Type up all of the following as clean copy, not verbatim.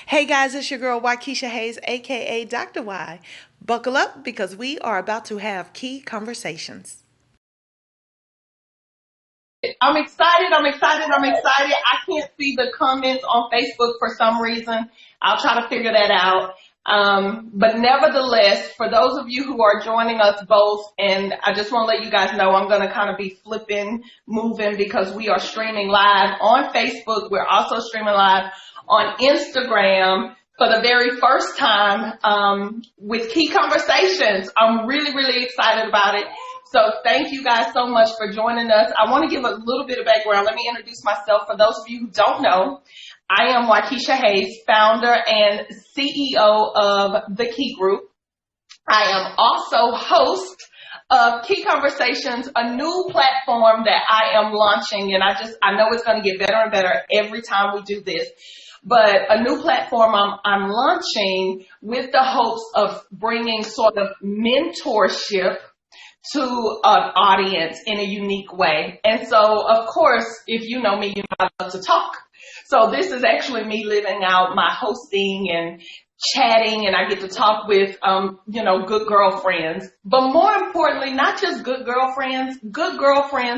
Hey guys, it's your girl Wykesha Hayes, a.k.a. Dr. Y. Buckle up because we are about to have key conversations. I'm excited. I'm excited. I'm excited. I can't see the comments on Facebook for some reason. I'll try to figure that out. But nevertheless, for those of you who are joining us both, and I just want to let you guys know I'm going to kind of be flipping, moving because we are streaming live on Facebook. We're also streaming live on Instagram for the very first time with Key Conversations. I'm really, really excited about it. So thank you guys so much for joining us. I want to give a little bit of background. Let me introduce myself. For those of you who don't know, I am Wykesha Hayes, founder and CEO of the Key Group. I am also host of Key Conversations, a new platform that I am launching, and I know it's going to get better and better every time we do this. But a new platform I'm launching with the hopes of bringing sort of mentorship to an audience in a unique way. And so, of course, if you know me, you know I love to talk. So this is actually me living out my hosting and chatting, and I get to talk with, good girlfriends. But more importantly, not just good girlfriends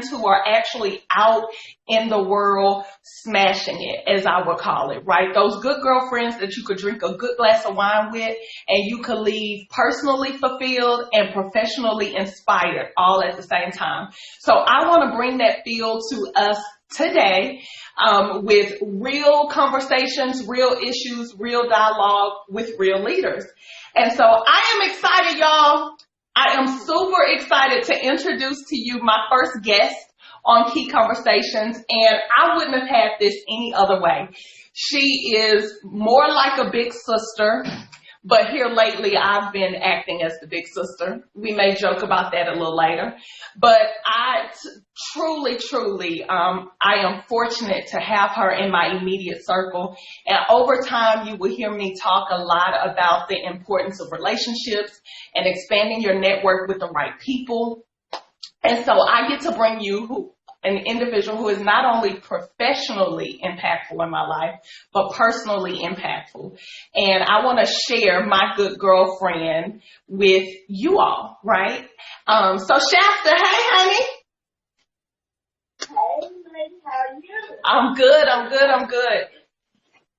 who are actually out in the world smashing it, as I would call it, right? Those good girlfriends that you could drink a good glass of wine with and you could leave personally fulfilled and professionally inspired all at the same time. So I want to bring that feel to us today with real conversations, real issues, real dialogue with real leaders. And so I am excited, y'all. I am super excited to introduce to you my first guest on Key Conversations, and I wouldn't have had this any other way. She is more like a big sister, but here lately I've been acting as the big sister. We may joke about that a little later, but I truly, I am fortunate to have her in my immediate circle. And over time, you will hear me talk a lot about the importance of relationships and expanding your network with the right people. And so I get to bring you an individual who is not only professionally impactful in my life, but personally impactful. And I want to share my good girlfriend with you all, right? So Shasta, hey, honey. Hey, lady, how are you? I'm good.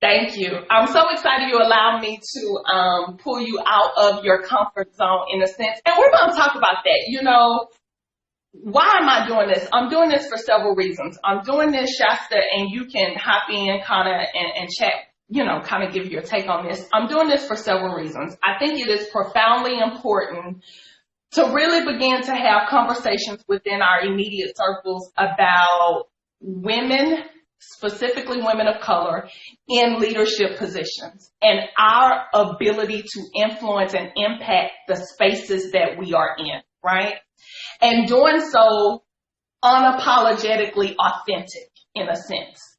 Thank you. I'm so excited you allowed me to pull you out of your comfort zone in a sense. And we're going to talk about that. Why am I doing this? I'm doing this for several reasons. I'm doing this, Chasta, and you can hop in kind of and chat, kind of give your take on this. I'm doing this for several reasons. I think it is profoundly important to really begin to have conversations within our immediate circles about women, specifically women of color, in leadership positions and our ability to influence and impact the spaces that we are in, right? And doing so unapologetically authentic in a sense,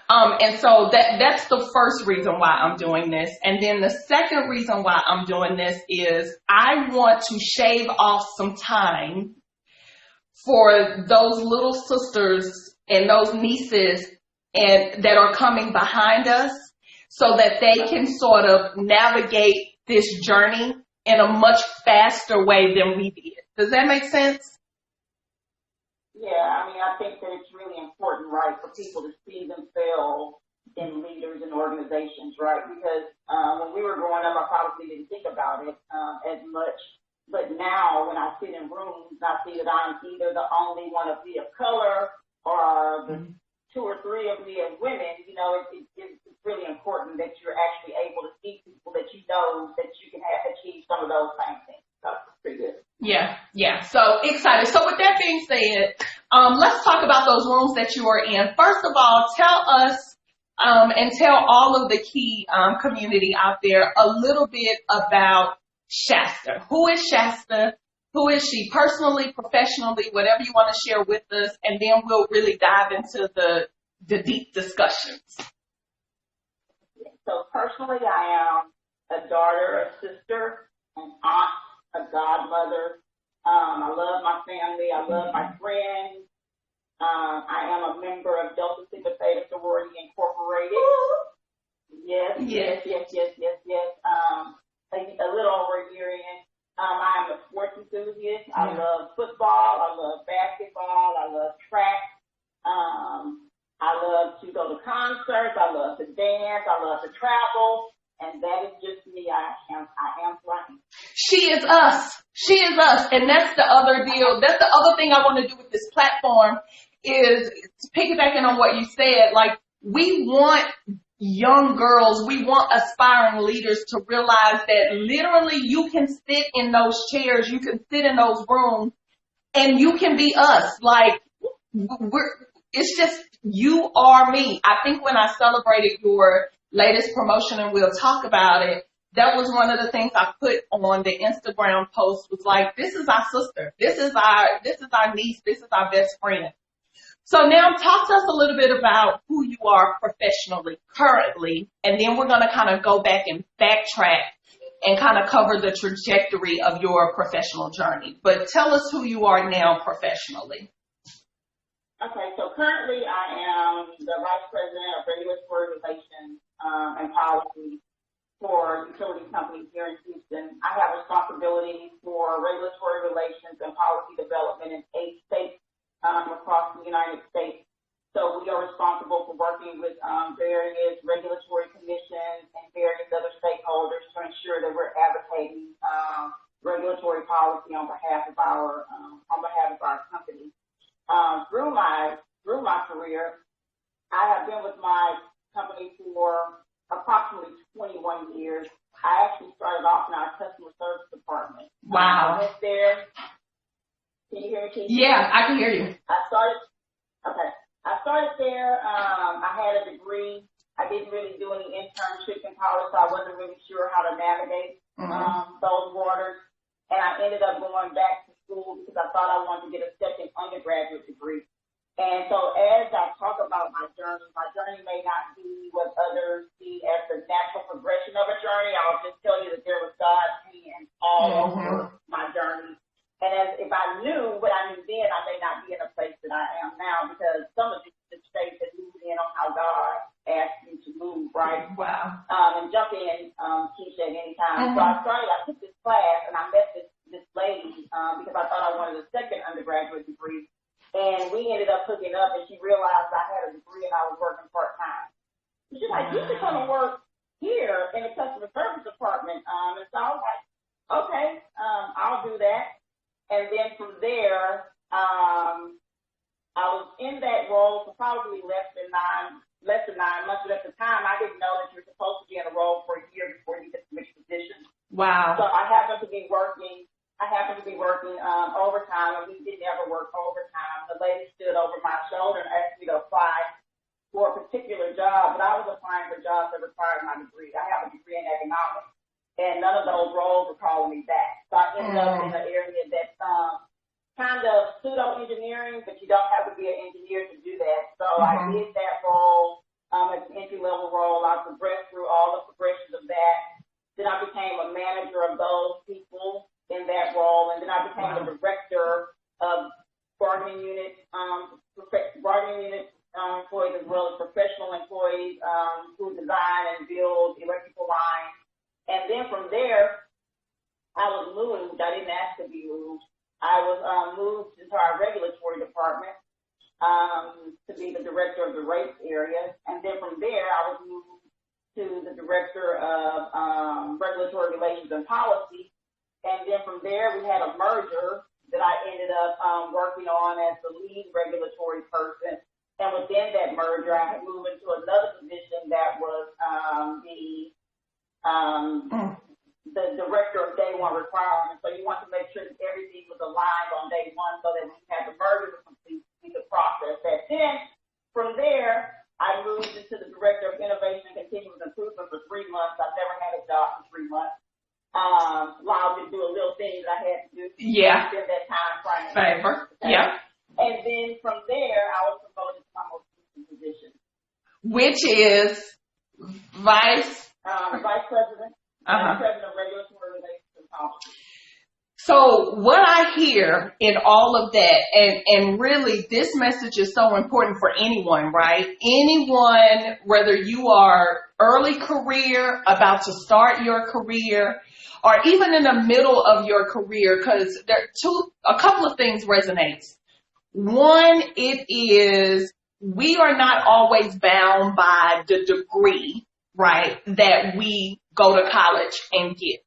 And so that's the first reason why I'm doing this. And then the second reason why I'm doing this is I want to shave off some time for those little sisters and those nieces and that are coming behind us so that they can sort of navigate this journey in a much faster way than we did. Does that make sense? Yeah, I think that it's really important, right, for people to see themselves in leaders and organizations, right? Because when we were growing up, I probably didn't think about it as much. But now when I sit in rooms, I see that I'm either the only one of me of color or the two or three of me as women. It's really important that you're actually able to see people that you know that you can achieve some of those same things. So it's pretty good. Yeah. So excited. So with that being said, let's talk about those rooms that you are in. First of all, tell us and tell all of the Key community out there a little bit about Shasta. Who is Shasta? Who is she personally, professionally, whatever you want to share with us, and then we'll really dive into the deep discussions. So personally, I am a daughter, a sister, an aunt, a godmother. I love my family. I love my friends. I am a member of Delta Sigma Theta Sorority Incorporated. Yes, yes, yes, yes, yes. A little over a year in. I am a sports enthusiast. I love football. I love basketball. I love track. I love to go to concerts. I love to dance. I love to travel. And that is just me. I am flying. She is us. She is us. And that's the other deal. That's the other thing I want to do with this platform is piggybacking on what you said. Like, we want young girls, we want aspiring leaders to realize that literally you can sit in those chairs, you can sit in those rooms, and you can be us. Like, it's just, you are me. I think when I celebrated your latest promotion, and we'll talk about it, that was one of the things I put on the Instagram post was like, this is our sister. This is our niece. This is our best friend. So now talk to us a little bit about who you are professionally currently, and then we're going to kind of go back and backtrack and kind of cover the trajectory of your professional journey. But tell us who you are now professionally. Okay, so currently I am the Vice President of Regulatory Relations and Policy for utility companies here in Houston. I have responsibility for regulatory relations and policy development in 8 states across the United States. So we are responsible for working with various regulatory commissions and various other stakeholders to ensure that we're advocating regulatory policy on behalf of our company. Through my career, I have been with my company for approximately 21 years. I actually started off in our customer service department. Wow. I went there. Can you hear me, Keey? Yeah, I can hear you. I started there. I had a degree. I didn't really do any internships in college, so I wasn't really sure how to navigate those waters. And I ended up going back to school because I thought I wanted to get a second undergraduate degree. And so as I talk about my journey may not be what others see as the natural progression of a journey. I'll just tell you that there was God's hand all over my journey. And if I knew what I knew then, I may not be in a place that I am now because some of the states that moved in on how God asked me to move, right? Wow. And jump in, Keisha, at any time. So I took this class and I met this lady because I thought I wanted a second undergraduate degree. And we ended up hooking up, and she realized I had a degree and I was working part-time. She's like, you should come and work here in the customer service department. And so I was like, okay, I'll do that. And then from there, I was in that role for probably less than 9 months. But at the time, I didn't know that you're supposed to be in a role for a year before you get to switch positions. Wow. So I happened to be working overtime, and we didn't ever work overtime. The lady stood over my shoulder and asked me to apply for a particular job, but I was applying for jobs that required my degree. I have a degree in economics, and none of those roles were calling me back. So I ended up in an area that's kind of pseudo-engineering, but you don't have to be an engineer to do that. So I did that role as an entry-level role. I progressed through all the progressions of that. Then I became a manager of those people in that role, and then I became the director of bargaining unit employees as well as professional employees who design and build electrical lines. And then from there, I was moved. I didn't ask to be moved. I was moved into our regulatory department to be the director of the rates area. And then from there, I was moved to the director of regulatory relations and policy. And then from there, we had a merger that I ended up working on as the lead regulatory person. And within that merger, I had moved into another position that was the director of day one requirements. So you want to make sure that everything was aligned on day one so that when we had the merger to complete, we could process that. Then from there, I moved into the director of innovation and continuous improvement for 3 months. I've never had a job for 3 months. Allowed me to do a little thing that I had to do. Yeah. In that time frame. Favor. Okay. Yeah. And then from there, I was promoted to my most recent position, which is vice president. Vice President of Regulatory Relations and Policy. So what I hear in all of that, and really this message is so important for anyone, right? Anyone, whether you are early career, about to start your career, or even in the middle of your career, because a couple of things resonates. One, it is we are not always bound by the degree, right, that we go to college and get.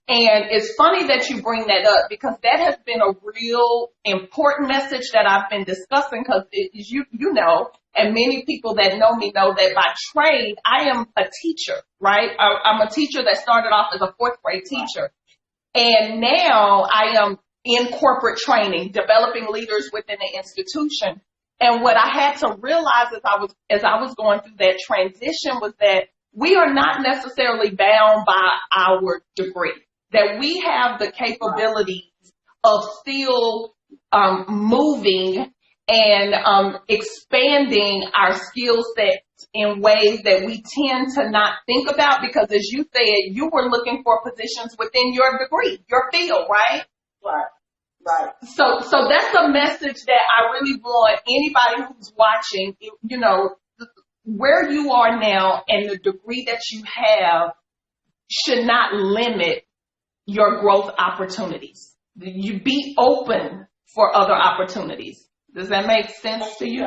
And it's funny that you bring that up because that has been a real important message that I've been discussing because you know, and many people that know me know that by trade, I am a teacher, right? I'm a teacher that started off as a fourth grade teacher. And now I am in corporate training, developing leaders within the institution. And what I had to realize as I was going through that transition was that we are not necessarily bound by our degree, that we have the capabilities of still moving and expanding our skill sets in ways that we tend to not think about because, as you said, you were looking for positions within your degree, your field, right? Right. So that's a message that I really want anybody who's watching, you know, where you are now and the degree that you have should not limit your growth opportunities. You be open for other opportunities. Does that make sense to you?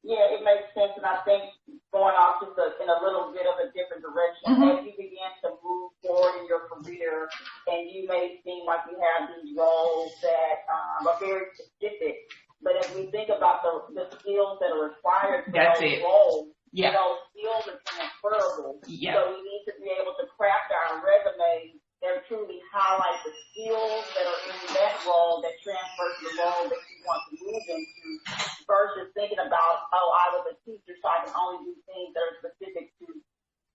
Yeah, it makes sense. And I think going off just in a little bit of a different direction, as you begin to move forward in your career and you may seem like you have these roles that are very specific, but if we think about the skills that are required for those roles, those skills are transferable. So we need to be able to craft our resumes and truly highlight the skills that are in that role that transfer to the role that you want to move into versus thinking about, oh, I was a teacher, so I can only do things that are specific to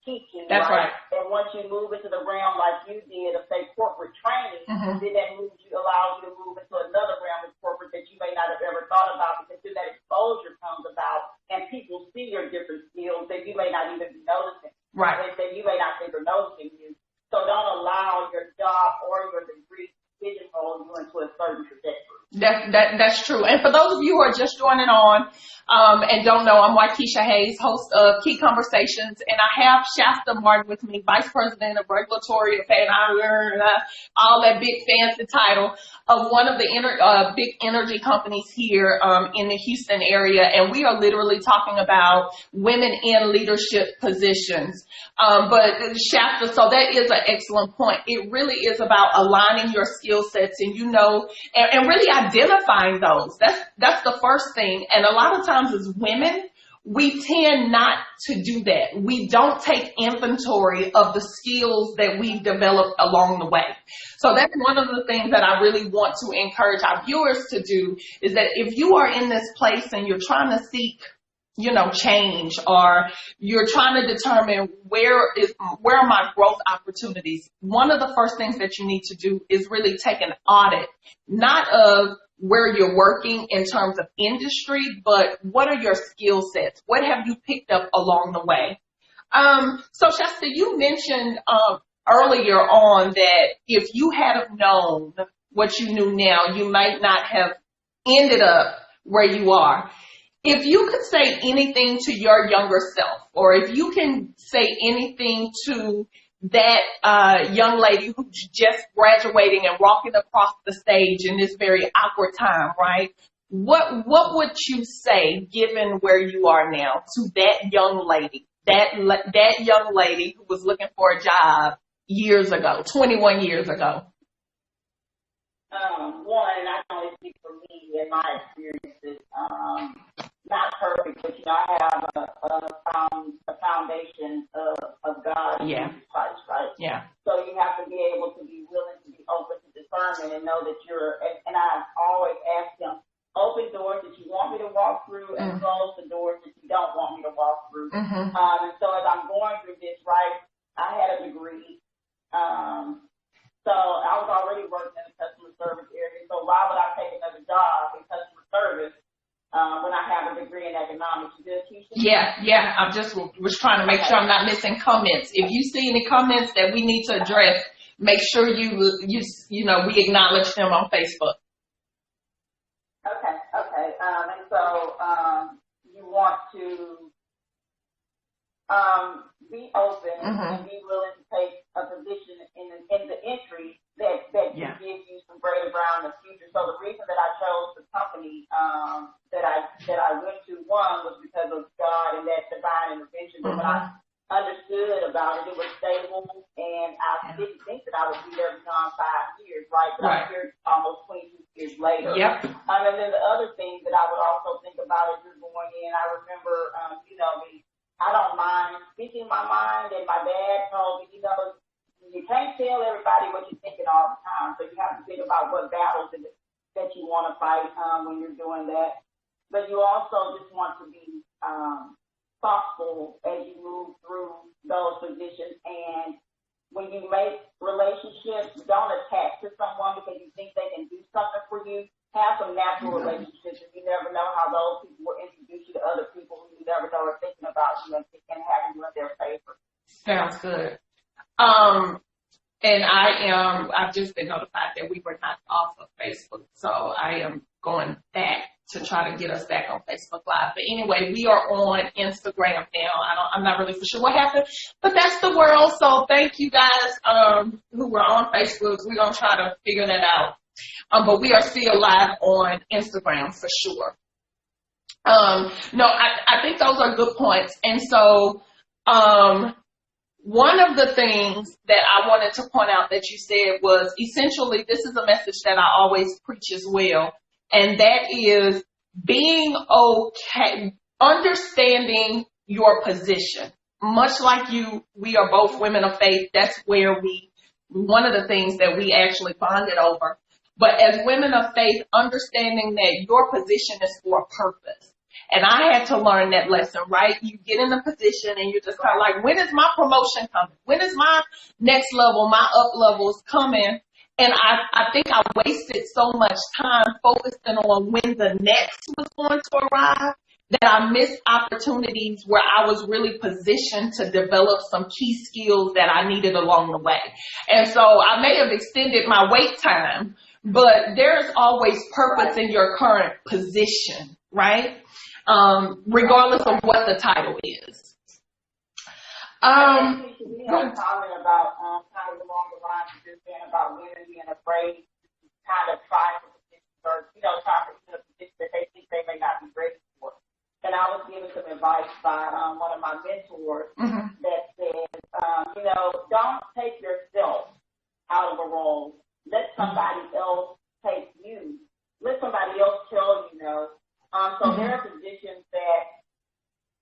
teaching. That's right. And once you move into the realm like you did of, say, corporate training, then that allows you to move into another realm of corporate that you may not have ever thought about because then that exposure comes about and people see your different skills that you may not even be noticing. Right. That you may not think are noticing you. So don't allow your job or your degree to pigeonhole you into a certain trajectory. That's true. And for those of you who are just joining on and don't know, I'm Wykesha Hayes, host of Keey Conversations, and I have Chasta Martin with me, Vice President of Regulatory Affairs, all that big fancy title of one of the big energy companies here in the Houston area, and we are literally talking about women in leadership positions. But Chasta, so that is an excellent point. It really is about aligning your skill sets and, you know, and really identifying those. That's the first thing. And a lot of times as women, we tend not to do that. We don't take inventory of the skills that we've developed along the way. So that's one of the things that I really want to encourage our viewers to do is that if you are in this place and you're trying to seek, you know, change, or you're trying to determine where are my growth opportunities, one of the first things that you need to do is really take an audit, not of where you're working in terms of industry, but what are your skill sets? What have you picked up along the way? So Chasta, you mentioned earlier on that if you had have known what you knew now, you might not have ended up where you are. If you could say anything to your younger self, or if you can say anything to that young lady who's just graduating and walking across the stage in this very awkward time, right? What would you say, given where you are now, to that young lady, that young lady who was looking for a job years ago, 21 years ago? One, and I can only speak for me and my experiences, not perfect, but, you know, I have a foundation of God and Jesus Christ, right? Yeah. So you have to be able to be willing to be open to discernment and know that and I've always asked him, open doors that you want me to walk through and close the doors that you don't want me to walk through. And so as I'm going through this, right, I had a degree. So I was already working in the customer service area. So why would I take another job in customer service when I have a degree in economics? You good, Keisha? Yeah. I just was trying to make sure I'm not missing comments. If you see any comments that we need to address, make sure we acknowledge them on Facebook. Okay. And so you want to be open and be willing to take a position in the entry that can give you some greater ground in the future. So the reason that I chose the company that I went to, one, was because of God and that divine intervention. But when I understood about it, it was stable, and I didn't think that I would be there beyond 5 years, right? But I'm here almost 22 years later. Yep. And then the other thing that I would also think about is you're going in. I remember, I don't mind speaking my mind, and my dad told me, you can't tell everybody what you're thinking all the time, so you have to think about what battles that you want to fight when you're doing that. But you also just want to be thoughtful as you move through those positions. And when you make relationships, don't attach to someone because you think they can do something for you. Have some natural relationships, and you never know how those people will introduce you to other people who you never know are thinking about you and having you in their favor. Sounds good. And I've just been notified that we were knocked off of Facebook, so I am going back to try to get us back on Facebook Live. But anyway, we are on Instagram now. I'm not really for sure what happened, but that's the world. So thank you guys who were on Facebook. We're going to try to figure that out. But we are still live on Instagram for sure. No, I think those are good points. And so one of the things that I wanted to point out that you said was essentially, this is a message that I always preach as well. And that is being okay, understanding your position. Much like you, we are both women of faith. That's where one of the things that we actually bonded over. But as women of faith, understanding that your position is for a purpose. And I had to learn that lesson, right? You get in a position and you're just kind of like, when is my promotion coming? When is my next level, my up levels coming? And I think I wasted so much time focusing on when the next was going to arrive that I missed opportunities where I was really positioned to develop some key skills that I needed along the way. And so I may have extended my wait time, but there's always purpose in your current position, right? Regardless of what the title is. I think we had a comment about kind of along the lines of just saying about women being afraid to kind of try for positions or, try for a position that they think they may not be ready for. And I was given some advice by one of my mentors that says, don't take yourself out of a role. Let somebody else take you. Let somebody else tell you no. So there are positions that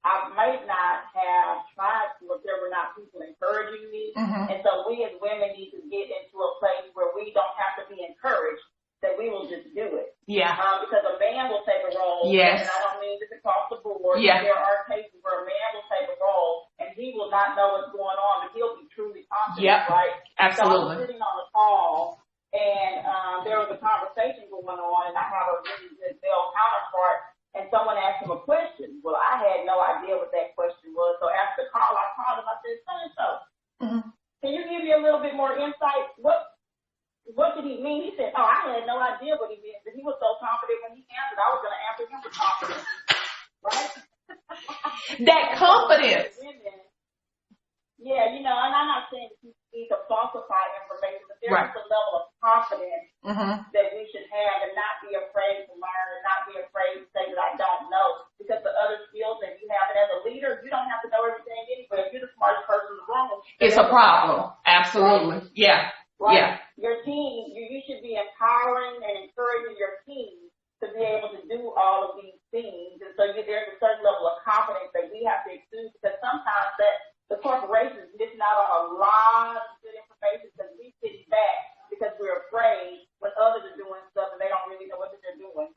I might not have tried to if there were not people encouraging me. And so we as women need to get into a place where we don't have to be encouraged, that we will just do it. Yeah. Because a man will take a role. Yes. And I don't mean this across the board. Yeah. There are cases where a man will take a role and he will not know what's going on, but he'll be truly confident, right? Absolutely. So I was sitting on the call and there was a conversation going on, and I have a really good male counterpart. And someone asked him a question. Well, I had no idea what that question was. So after the call, I called him. I said, so-and-so, can you give me a little bit more insight? What did he mean? He said, I had no idea what he meant. But he was so confident when he answered, I was going to answer him with confidence. Right? That confidence. Yeah, and I'm not saying that you need to falsify information, but there's a level of confidence that we should have and not be afraid to learn and not be afraid to say that I don't know, because the other skills that you have, and as a leader, you don't have to know everything anyway. If you're the smartest person in the room, it's a problem. Absolutely. Right? Yeah. Right? Yeah. Your team, you should be empowering and encouraging your team to be able to do all of these things. And so there's a certain level of confidence that we have to exude, because sometimes the corporation is missing out on a lot of good information because we sit back because we're afraid when others are doing stuff and they don't really know what they're doing.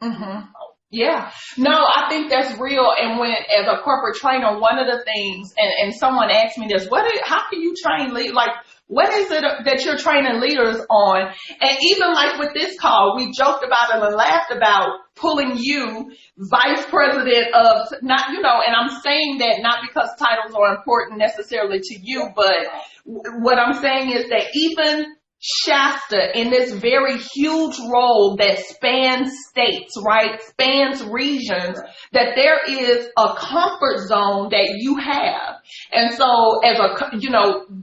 Yeah. No, I think that's real. And when, as a corporate trainer, one of the things, and someone asked me this, how can you train leaders? Like, what is it that you're training leaders on? And even like with this call, we joked about it and laughed about pulling you vice president of not, and I'm saying that not because titles are important necessarily to you, but what I'm saying is that even Shasta in this very huge role that spans states, right? Spans regions, that there is a comfort zone that you have. And so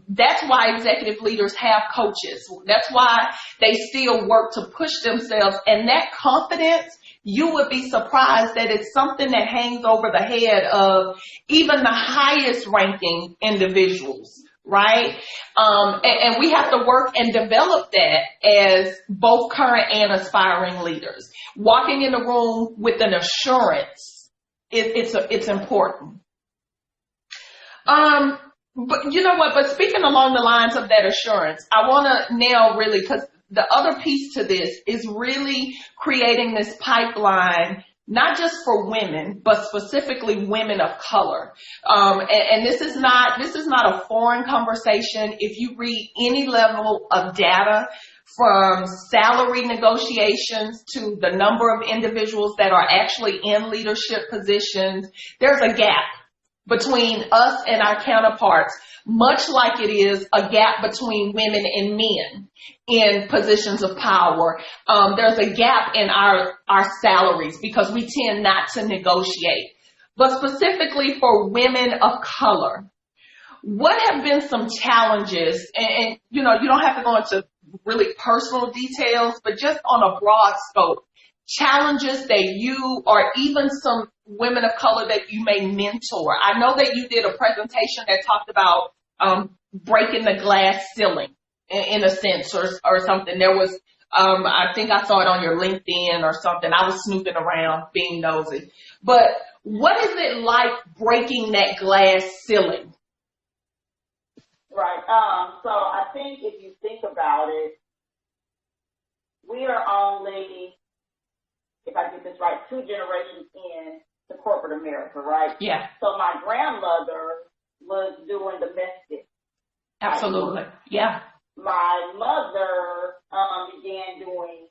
that's why executive leaders have coaches. That's why they still work to push themselves. And that confidence, you would be surprised that it's something that hangs over the head of even the highest ranking individuals. Right? And we have to work and develop that as both current and aspiring leaders. Walking in the room with an assurance, it's important. But you know what? But speaking along the lines of that assurance, I want to now really, because the other piece to this is really creating this pipeline, not just for women, but specifically women of color. And this is not a foreign conversation. If you read any level of data, from salary negotiations to the number of individuals that are actually in leadership positions, there's a gap between us and our counterparts, much like it is a gap between women and men in positions of power. There's a gap in our salaries because we tend not to negotiate. But specifically for women of color, what have been some challenges? And you don't have to go into really personal details, but just on a broad scope, challenges that you or even some women of color that you may mentor. I know that you did a presentation that talked about breaking the glass ceiling in a sense or something. There was, I think I saw it on your LinkedIn or something. I was snooping around being nosy. But what is it like breaking that glass ceiling? Right. So I think if you think about it, we are only, if I get this right, 2 generations in to corporate America, right? Yeah. So my grandmother was doing domestic. Absolutely. Yeah. My mother began doing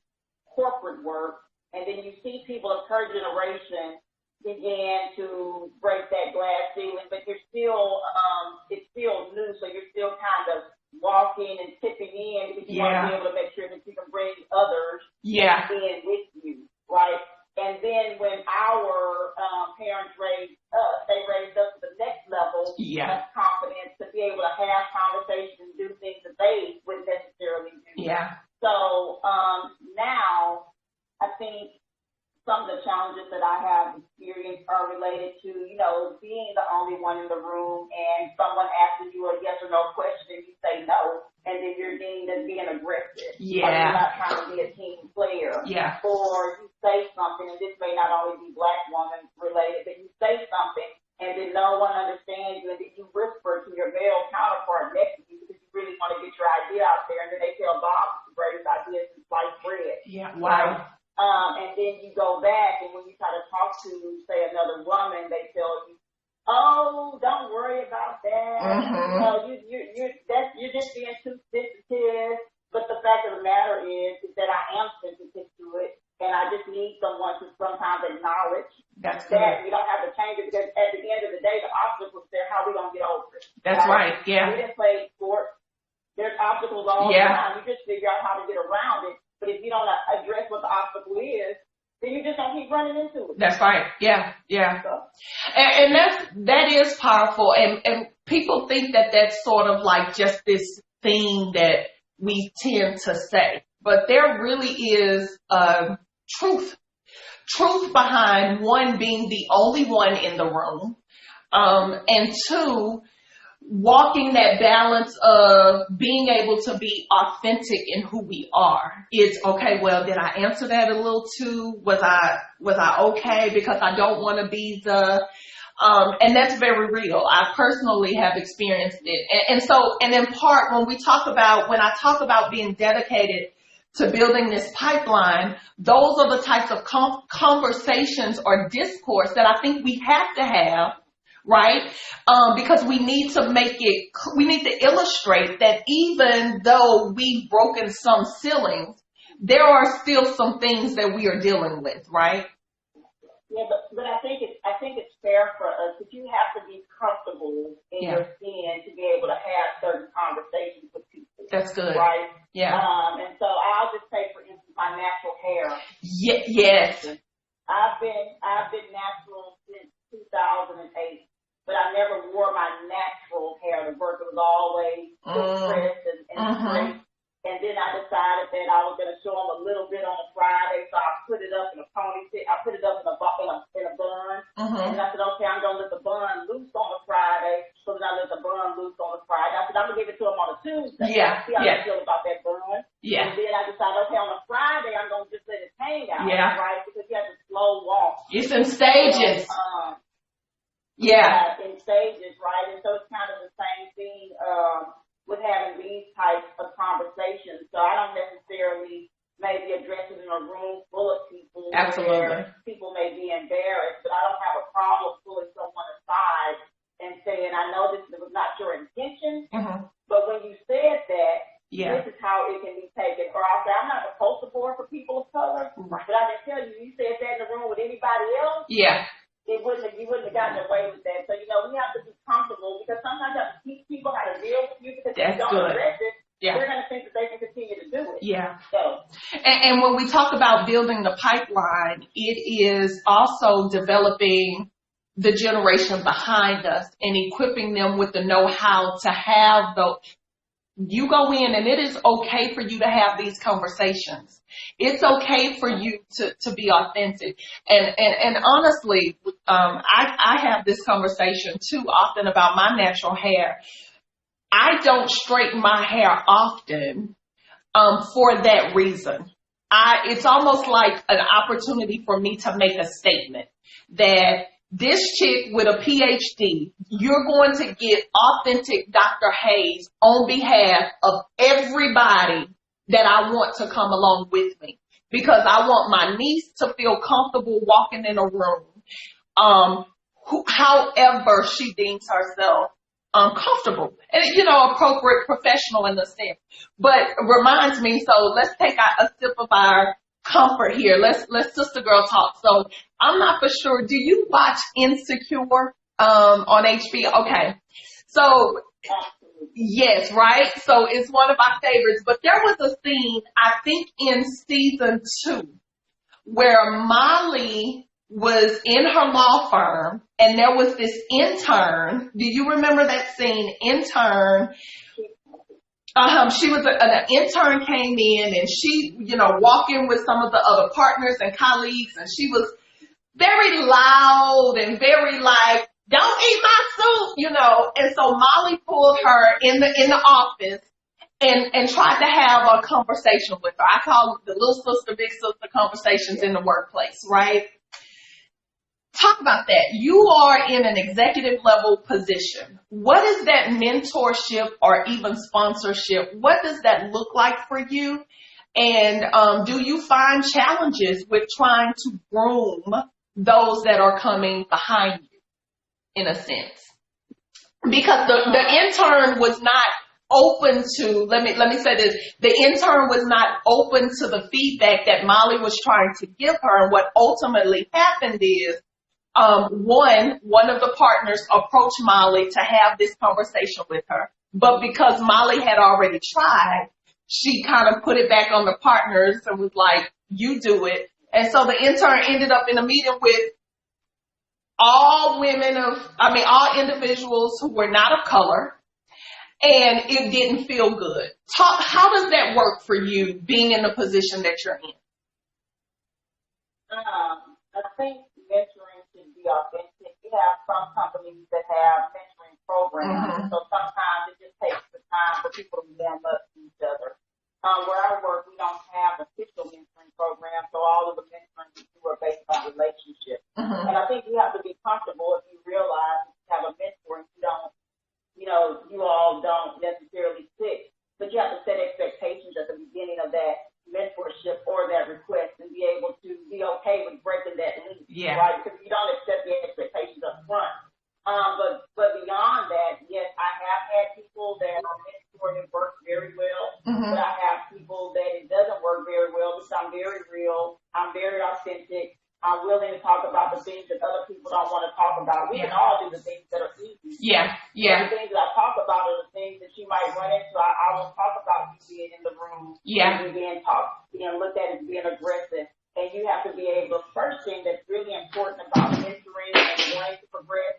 corporate work, and then you see people of her generation began to break that glass ceiling, but you're still, it's still new, so you're still kind of walking and tipping in because you want to be able to make sure that you can bring others in with you, right? And then when our parents raised us, they raised us to the next level of confidence to be able to have conversations, do things that they wouldn't necessarily do. Yeah. So now I think some of the challenges that I have experienced are related to, being the only one in the room and someone asking you a yes or no question and you say no, and then you're deemed as being aggressive. Yeah. Or you're not trying to be a team player. Yeah. Or you say something, and this may not only be Black woman related, but you say something and then no one understands you, and then you whisper to your male counterpart next to you because you really want to get your idea out there, and then they tell Bob it's the greatest idea since sliced bread. Yeah. Wow. And then you go back, and when you try to talk to, say, another woman, they tell you, "Oh, don't worry about that. Mm-hmm. You're just being too sensitive." But the fact of the matter is that I am sensitive to it, and I just need someone to sometimes acknowledge that we don't have to change it, because at the end of the day, the obstacle's there. How we gonna get over it? That's right. Yeah. We didn't play sports. There's obstacles all the time. You just figure out how to get around it. But if you don't address what the obstacle is, then you just don't keep running into it. That's right. Yeah. Yeah. And that is powerful. And people think that that's sort of like just this thing that we tend to say. But there really is truth behind, one, being the only one in the room, and 2, walking that balance of being able to be authentic in who we are. It's okay, well, did I answer that a little too? Was I okay? Because I don't want to be the, and that's very real. I personally have experienced it. And in part, when I talk about being dedicated to building this pipeline, those are the types of conversations or discourse that I think we have to have, right? Because we need to illustrate that even though we've broken some ceilings, there are still some things that we are dealing with, right? Yeah, but I think it's fair for us, that you have to be comfortable in your skin to be able to have certain conversations with people. That's good. Right? Yeah. And so I'll just take, for instance, my natural hair. Yes. I've been natural since 2008, but I never wore my natural hair to work. It was always pressed and straight. And then I decided that I was going to show them a little bit on a Friday, so I put it up in a ponytail. I put it up in a bun. And then I said, okay, I'm going to let the bun loose on a Friday. So then I let the bun loose on a Friday. I said, I'm going to give it to them on a Tuesday. Yeah. See how they feel about that bun. Yeah. And then I decided, okay, on a Friday, I'm going to just let it hang out. Yeah. Right? Because you have to slow walk. It's in stages. Yeah, in stages, right? And so it's kind of the same thing with having these types of conversations. So I don't necessarily maybe address it in a room full of people. Absolutely. Where people may be embarrassed, but I don't have a problem pulling someone aside and saying, I know this was not your intention, but when you said that, this is how it can be taken. Or I'll say, I'm not a poster board for people of color, but I can tell you, you said that in the room with anybody else. Yeah. You wouldn't have gotten away with that. So, we have to be comfortable because sometimes you have to teach people how to deal with you because if you don't address it, they're going to think that they can continue to do it. Yeah. So. And when we talk about building the pipeline, it is also developing the generation behind us and equipping them with the know-how to have you go in and it is okay for you to have these conversations. It's okay for you to be authentic. And honestly, I have this conversation too often about my natural hair. I don't straighten my hair often, for that reason. It's almost like an opportunity for me to make a statement that this chick with a PhD, you're going to get authentic Dr. Hayes on behalf of everybody that I want to come along with me. Because I want my niece to feel comfortable walking in a room, however she deems herself comfortable. And, appropriate, professional in the sense. But reminds me, so let's take a sip of our comfort here. Let's sister girl talk. So I'm not for sure. Do you watch Insecure on HBO? Okay. So yes, right? So it's one of my favorites. But there was a scene, I think in season 2, where Molly was in her law firm and there was this intern. Do you remember that scene? Intern. She was an intern came in and she, walking with some of the other partners and colleagues, and she was very loud and very like, don't eat my soup, and so Molly pulled her in the office and tried to have a conversation with her. I call it the little sister, big sister conversations in the workplace, right? Talk about that. You are in an executive level position. What is that mentorship or even sponsorship? What does that look like for you? And do you find challenges with trying to groom those that are coming behind you, in a sense? Because the intern was not open to, let me say this, the intern was not open to the feedback that Molly was trying to give her. And what ultimately happened is, one of the partners approached Molly to have this conversation with her. But because Molly had already tried, she kind of put it back on the partners and was like, you do it. And so the intern ended up in a meeting with all individuals who were not of color, and it didn't feel good. How does that work for you, being in the position that you're in? I think mentoring should be authentic. We have some companies that have mentoring programs, so sometimes it just takes the time for people to warm up to each other. Where I work, we don't have official mentoring programs, so all of the mentoring we do are based on relationships. And I think you have to be comfortable if you realize you have a mentor and you all don't necessarily fit, but you have to set expectations at the beginning of that mentorship or that request and be able to be okay with breaking that link, right? Because you don't accept the expectations up front. But beyond that, yes, I have had people that are mentored and work very well, but I have people that it doesn't work very well because I'm very real, I'm very authentic, I'm willing to talk about the things that other people don't want to talk about. We can all do the things that are easy. The things that I talk about are the things that you might run into. I won't talk about you being in the room Yeah. being taught, being looked at as being aggressive. And you have to be able, the first thing that's really important about mentoring and wanting to progress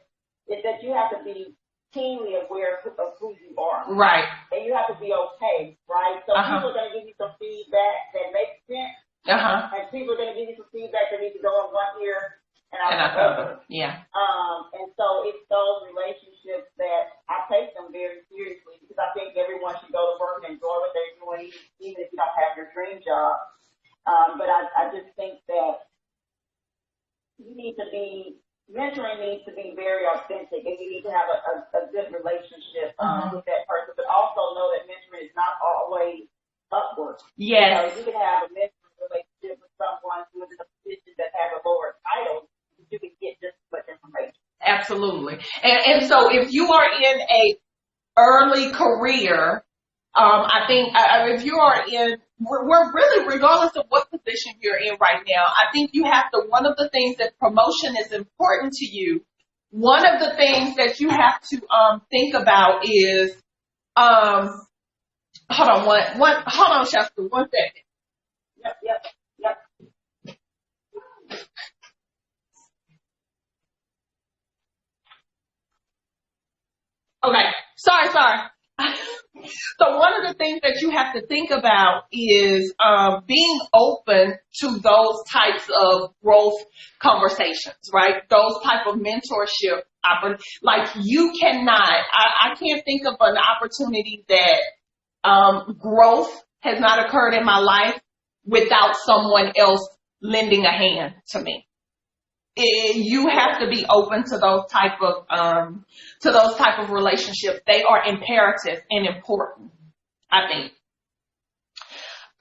is that you have to be keenly aware of who you are. Right. And you have to be okay, right? So people are going to give you some feedback that makes sense. And people are going to give you some feedback that needs to go in one ear and out the other. Yeah. And so it's those relationships that I take them very seriously because I think everyone should go to work and enjoy what they're doing, even if you don't have your dream job. But I just think that mentoring needs to be very authentic, and you need to have a good relationship with that person, but also know that mentoring is not always upward. Yes. You can have a mentoring relationship with someone who is in a position that has a lower title, you can get just as much information. Absolutely. And so if you are in a early career, I think if you are we're really, regardless of what position you're in right now, I think you have to, one of the things that promotion is important to you, one of the things that you have to think about is, hold on, Chasta, 1 second. Yep. Okay, sorry. So one of the things that you have to think about is being open to those types of growth conversations, right? Those type of mentorship. Like you cannot, I can't think of an opportunity that growth has not occurred in my life without someone else lending a hand to me. You have to be open to those type of relationships. They are imperative and important, I think.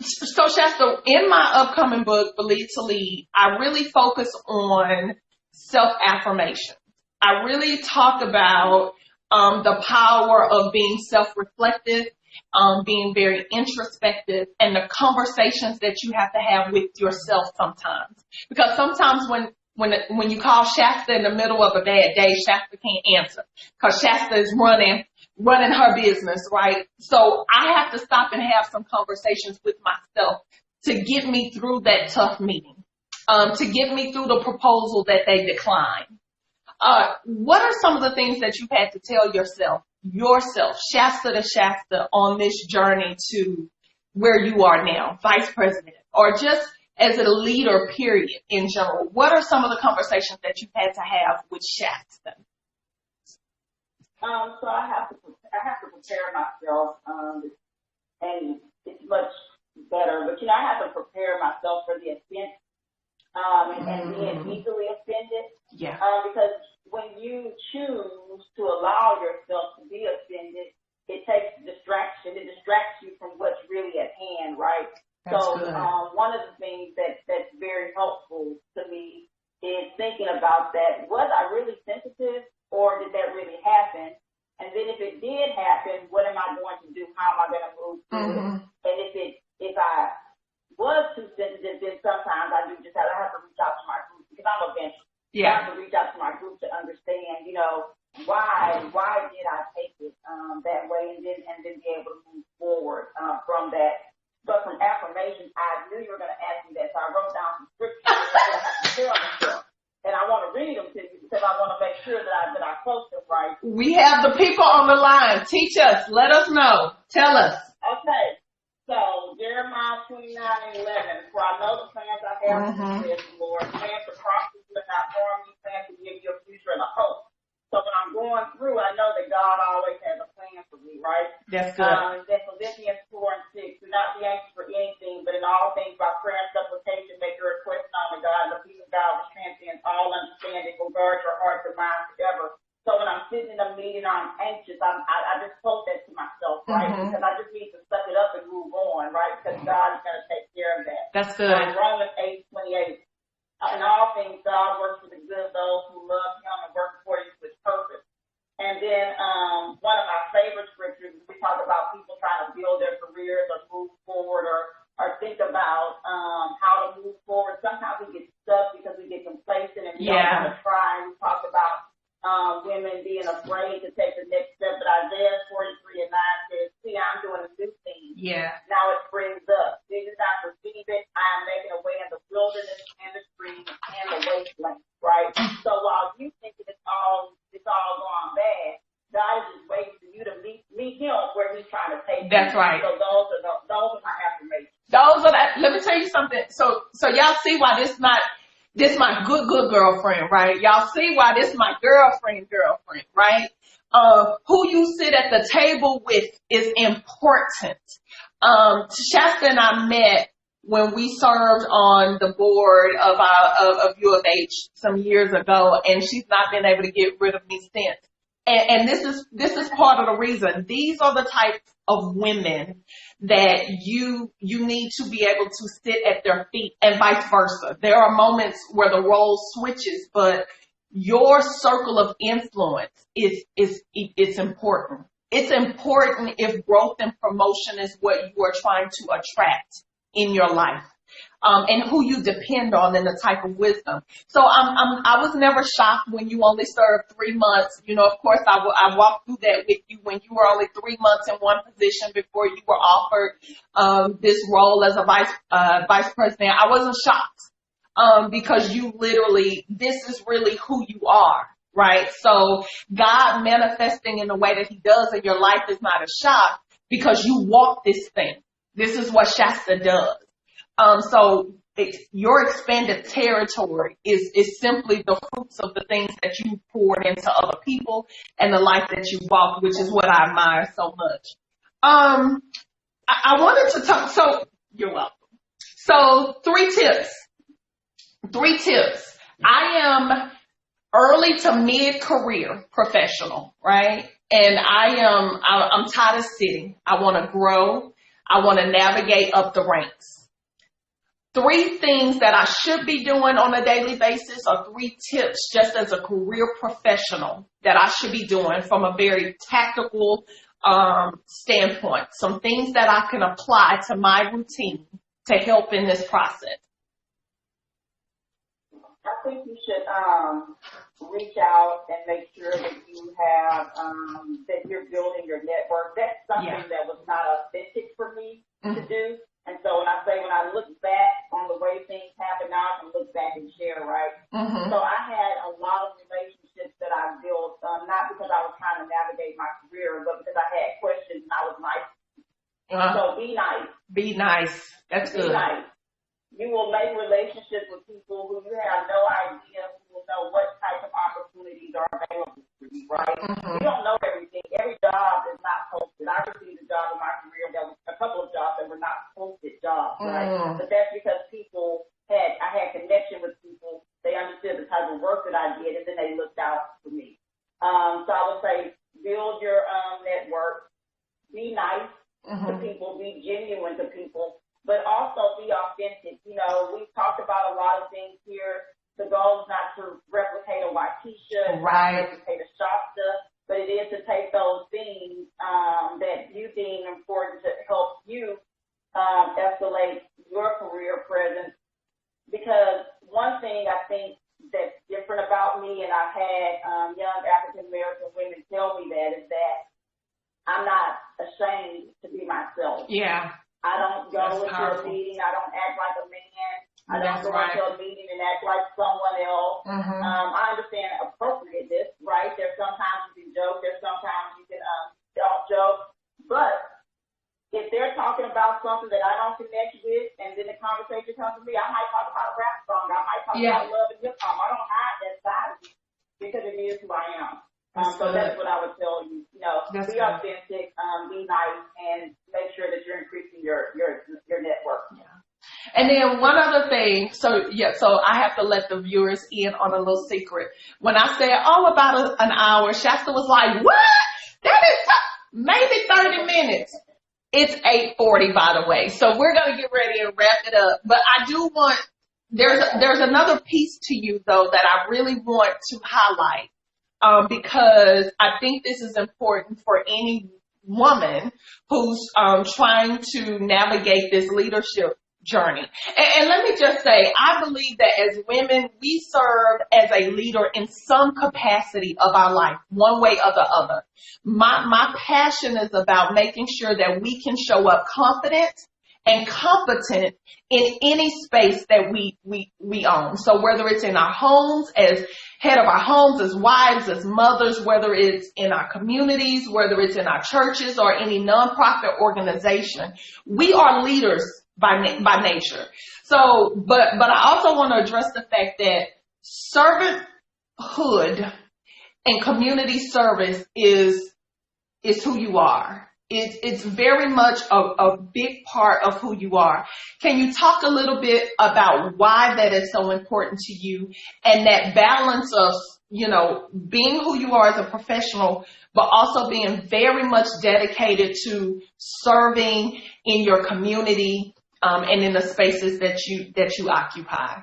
So Chasta, in my upcoming book, Believe to Lead, I really focus on self-affirmation. I really talk about the power of being self-reflective, being very introspective, and the conversations that you have to have with yourself sometimes. Because sometimes when you call Chasta in the middle of a bad day, Chasta can't answer because Chasta is running her business, right? So I have to stop and have some conversations with myself to get me through that tough meeting, to get me through the proposal that they declined. What are some of the things that you've had to tell yourself, Chasta to Chasta, on this journey to where you are now, vice president, or just as a leader, period, in general? What are some of the conversations that you've had to have with Chasta? So I have to prepare myself, and it's much better. But I have to prepare myself for the offense, and being easily offended. Yeah. Because when you choose to allow yourself to be offended, it takes distraction. It distracts you from what's really at hand, right? That's good. One of the things that's very helpful to me is thinking about that. Was I really sensitive, or did that really happen? And then if it did happen, what am I going to do? How am I going to move through it? And if I was too sensitive, then sometimes I have to reach out to my group because I'm a venture. Yeah. I have to reach out to my group to understand, why did I take it that way, and then be able to move forward from that. But from affirmations, I knew you were going to ask me that, so I wrote down some scriptures, and I want to read them to you because I want to make sure that I quote them right. We have the people on the line. Teach us. Let us know. Tell us. Okay. So Jeremiah 29:11. For I know the plans I have for you, says the Lord, plans to prosper you and not harm you, plans to give you a future and a hope. So when I'm going through, I know that God always has a plan for me, right? That's good. Then Philippians 4:6. Do not be anxious for anything, but in all things by prayer and supplication make your request known to God, and the peace of God which transcends all understanding will guard your hearts and minds forever. So when I'm sitting in a meeting, I'm anxious. I just quote that to myself, right? Because I just need to suck it up and move on, right? Because God is going to take care of that. That's good. Romans 8:28. In all things, God works for the good of those who love Him and work according to His purpose. And then one of my favorite scriptures, we talk about people trying to build their careers or move forward or think about how to move forward. Sometimes we get stuck because we get complacent and we don't want to try. We talk about women being afraid to take the next step. But Isaiah 43:9 says, see, I'm doing a new thing. Yeah. Now it springs right? That's right. So those are my affirmations. Let me tell you something. So y'all see why this my good girlfriend, right? Y'all see why this my girlfriend, right? Who you sit at the table with is important. Chasta and I met when we served on the board of U of H some years ago, and she's not been able to get rid of me since. And this is part of the reason. These are the types of women that you need to be able to sit at their feet, and vice versa. There are moments where the role switches, but your circle of influence is important. It's important if growth and promotion is what you are trying to attract in your life. And who you depend on and the type of wisdom. So I was never shocked when you only served 3 months. You know, of course, I walked through that with you when you were only 3 months in one position before you were offered this role as a vice president. I wasn't shocked because you literally, this is really who you are, right? So God manifesting in the way that He does in your life is not a shock because you walk this thing. This is what Shasta does. So your expanded territory is simply the fruits of the things that you poured into other people and the life that you walked, which is what I admire so much. I wanted to talk, so you're welcome. So 3 tips. I am early to mid-career professional, right? And I'm tired of sitting. I want to grow. I want to navigate up the ranks. 3 things that I should be doing on a daily basis, or 3 tips just as a career professional that I should be doing from a very tactical standpoint. Some things that I can apply to my routine to help in this process. I think you should reach out and make sure that you have that you're building your network. That's something that was not authentic for me to do. And so when I look back on the way things happen now, I can look back and share, right? So I had a lot of relationships that I built, not because I was trying to navigate my career, but because I had questions and I was nice. So be nice. Be nice. That's good. Be nice. You will make relationships with people who you have no idea, who will know what type of opportunities are available for you, right? You don't know everything. Every job is not posted. I received a job in my career that was a couple of jobs that were not posted jobs, right? But that's because I had connection with people. They understood the type of work that I did, and then they looked out for me. So I would say build your network. Be nice to people. Be genuine to people. But also be authentic. You know, we've talked about a lot of things here. The goal is not to replicate a Wykesha, right, replicate a Chasta, but it is to take those things that you deem important to help you escalate your career presence. Because one thing I think that's different about me, and I've had young African American women tell me that, is that I'm not ashamed to be myself. Yeah. I don't go into a meeting. I don't act like a man. I don't go into a meeting and act like someone else. I understand appropriateness, right? There's sometimes you can joke. There's sometimes you can don't joke. But if they're talking about something that I don't connect with, and then the conversation comes to me, I might talk about a rap song. I might talk about love and hip hop. I don't hide that side of me because it is who I am. So that's what I would tell you. You know, be authentic, be nice, and make sure that you're increasing your network. Yeah. And then one other thing, so I have to let the viewers in on a little secret. When I said, about an hour, Shasta was like, what? That is maybe 30 minutes. It's 8:40, by the way. So we're going to get ready and wrap it up. But I do want, there's another piece to you, though, that I really want to highlight. Because I think this is important for any woman who's trying to navigate this leadership journey. And let me just say, I believe that as women, we serve as a leader in some capacity of our life, one way or the other. My passion is about making sure that we can show up confident and competent in any space that we own. So whether it's in our homes, as head of our homes, as wives, as mothers, whether it's in our communities, whether it's in our churches or any nonprofit organization, we are leaders by nature. So, but I also want to address the fact that servanthood and community service is who you are. It's very much a big part of who you are. Can you talk a little bit about why that is so important to you and that balance of, you know, being who you are as a professional, but also being very much dedicated to serving in your community and in the spaces that you occupy?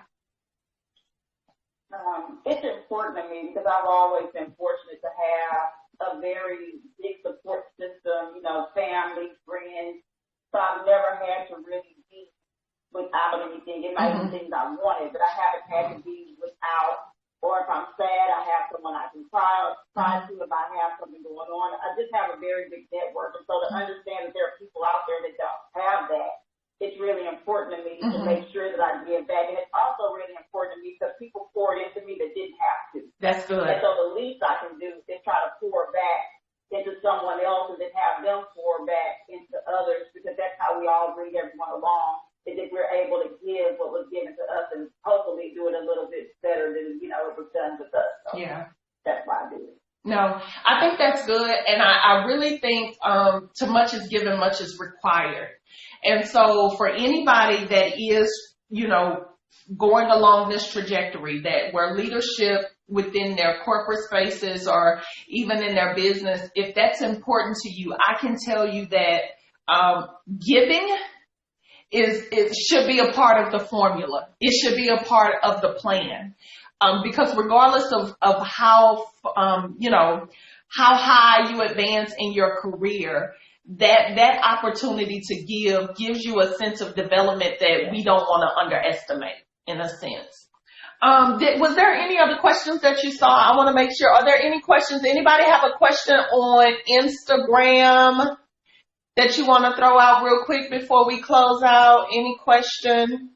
It's important to me because I've always been fortunate to have a very big support system, you know, family, friends. So I've never had to really be without anything. It might be things I wanted, but I haven't had to be without. Or if I'm sad, I have someone I can cry to if I have something going on. I just have a very big network. And so to understand that there are people out there that don't have that, it's really important to me to make sure that I give back. And it's also really important to me because people poured into me that didn't have to. That's good. And so the least I can do is try to pour back into someone else and then have them pour back into others, because that's how we all bring everyone along, is if we're able to give what was given to us and hopefully do it a little bit better than, you know, it was done with us. So yeah. That's why I do it. No, I think that's good. And I really think too much is given, much is required. And so for anybody that is, you know, going along this trajectory, that where leadership within their corporate spaces or even in their business, if that's important to you, I can tell you that giving it should be a part of the formula. It should be a part of the plan. Because regardless of how, you know, how high you advance in your career, that opportunity to give gives you a sense of development that we don't want to underestimate, in a sense. Was there any other questions that you saw? I want to make sure. Are there any questions? Anybody have a question on Instagram that you want to throw out real quick before we close out? Any question?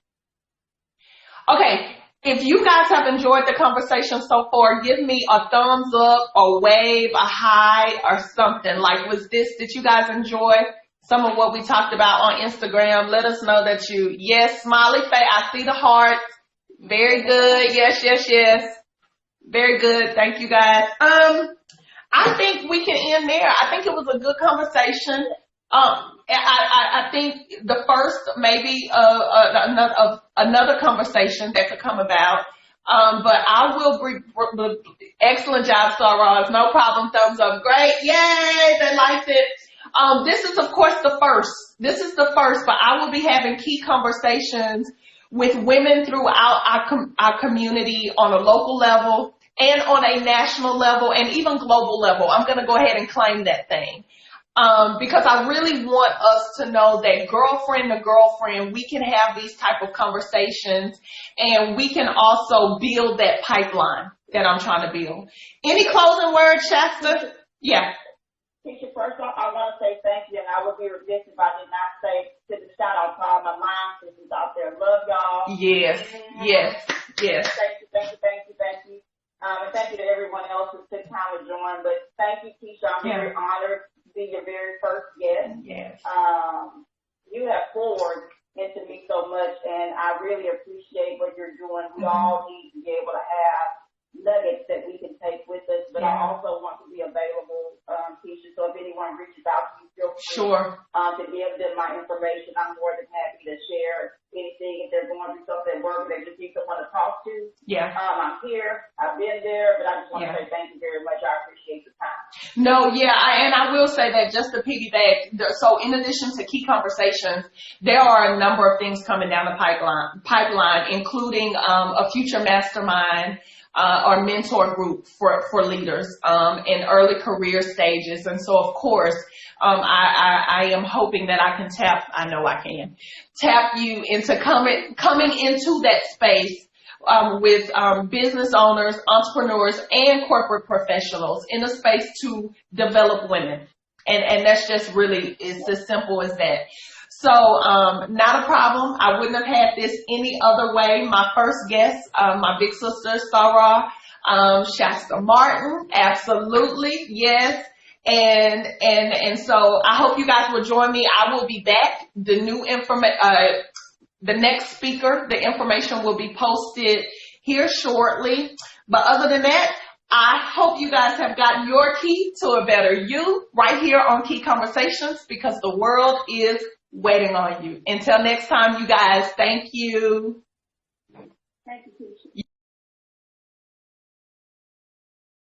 Okay. If you guys have enjoyed the conversation so far, give me a thumbs up, a wave, a hi, or something. Like, did you guys enjoy some of what we talked about on Instagram? Let us know that yes, smiley face. I see the heart. Very good. Yes, yes, yes. Very good. Thank you guys. I think we can end there. I think it was a good conversation. I think the first, maybe another conversation that could come about. But I will bring excellent job, Sarah. No problem. Thumbs up. Great. Yay. They liked it. This is, of course, the first. This is the first, but I will be having key conversations with women throughout our community on a local level and on a national level and even global level. I'm going to go ahead and claim that thing. Because I really want us to know that girlfriend to girlfriend, we can have these type of conversations and we can also build that pipeline that I'm trying to build. Any closing words, Chasta? Yeah. Keisha, first off, I want to say thank you, and I would be remiss if I did not say to the shout out to all my mom sisters out there. Love y'all. Yes, yes, yes. Thank you. And thank you to everyone else who took time to join. But thank you, Keisha. I'm very honored to be your very first guest. Yes. You have poured into me so much, and I really appreciate what you're doing. We all need to be able to have nuggets that we can take with us, but I also want to be available, Keisha. So if anyone reaches out to you, feel free to give them my information. I'm more than happy to share anything if they're going through something at work they just need someone to talk to. Yeah. I'm here. I've been there, but I just want to say thank you very much. I appreciate the time. No, yeah, and I will say that just to piggyback, so in addition to Key Conversations, there are a number of things coming down the pipeline, including a future mastermind or mentor group for leaders in early career stages. And so, of course, I am hoping that I can tap you into coming into that space with business owners, entrepreneurs, and corporate professionals in a space to develop women. And that's just really, it's as simple as that. So, not a problem. I wouldn't have had this any other way. My first guest, my big sister, Sarah, Chasta Martin. Absolutely. Yes. And so I hope you guys will join me. I will be back. The next speaker, the information will be posted here shortly. But other than that, I hope you guys have gotten your key to a better you right here on Key Conversations, because the world is waiting on you. Until next time, you guys, thank you. Thank you, Keisha.